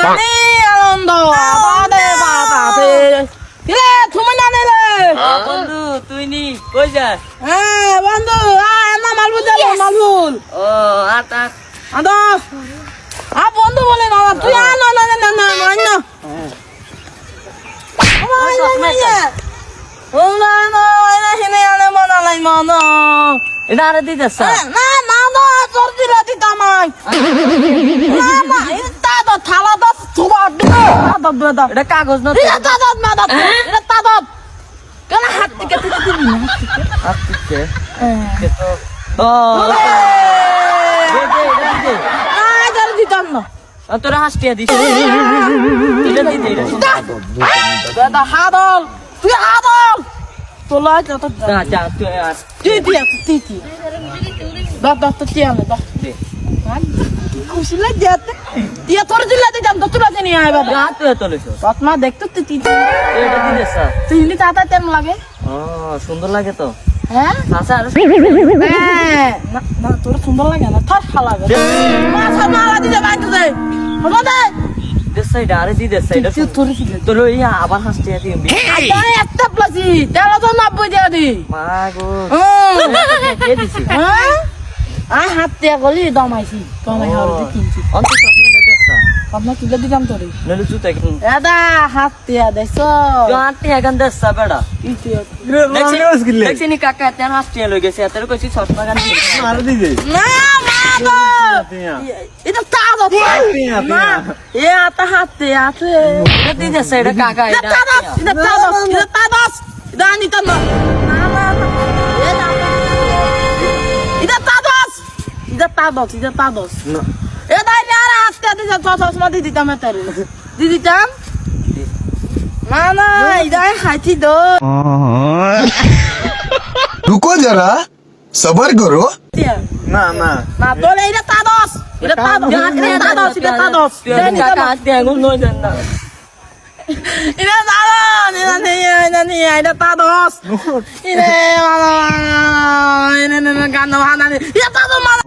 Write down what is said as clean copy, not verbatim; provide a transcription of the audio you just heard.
জানি আনন্দ বাদে বাদাতে দিলে তুমি না দিলে বন্ধু তুই নি কই যাস? হ্যাঁ বন্ধু না মালবুল যাবো মালবুল ও আটা আদো বন্ধু বলে না তুই না না না না না না না এটা আরে দিতেছ না না না তোর দিলা দিতামাই না না এটা তো থালা তো তোমার দাদা এটা কাগজ না এটা দাদা মাদা এটা দাদা কেন হাত থেকে তুই দিবি না আসছে হ্যাঁ তো ও দে দে দে না এটা দিতাম না তোরা হাসটিয়া দিস এটা দিতে এটা দাদা হাদল তুই হাদল তোলা যত যা যা তুই আর তুই দিয়া তুই দাদা তো কি আনে দাদা দে খুশি লাগে দিয়া তোর দিলা দিতাম তো তুলা জানি আয় বাবা যা তুই তোলেছ রত্না দেখতো তুই এটা দিতেছ তুই নি তাতা তেম লাগে ও সুন্দর লাগে তো হ্যাঁ আচ্ছা আর হ্যাঁ না না তোর সুন্দর লাগে না থার ভালো লাগে মাথা মারা দিতে বাইতে দে হলো দে দিস সাইড আরে দি দিস সাইড তুই তোর কি তোর ওই আবার হাসটিয়া দিবি আটা একটা প্লাসি তেরো তো 90 দিয়া দি মা গো হ্যাঁ কে দিছি আই হাত দিয়া গলি দমাইছি দমাই হাওড়ি কিনছি অন্ত স্বপ্ন দেখছ আপনার তুলে দিলাম তোরে নলে জুতা কি দাদা হাত দিয়া দেখছো আন্টি এখন দেখছ বেড়া দেখছি নি কাকা তেন হাসটিয়া লই গেছে এত কইছি চশমা গান মার দিবে না মা এটা তাদো না এ আতা হাত দিয়া আছে এটা দিতেছ এটা কাকা এটা তাদো এটা তাদো এটা তাদো দানি তো না না না এটা তাদো এটা তাদো এটা তাদো এ দাই আর হাতে দিতে চশমা দি দিতাম এটারে দি দিতাম না না এটা খাইছি দো रुको जरा सबर करो না না না তোলে এটা তাদস এটা তাদস এটা তাদস এটা তাদস কাকা হাসটিয়া গুন নই দেন না এটা তাদস এটা নেই এটা তাদস এটা গান ভাঙা এটা তাদস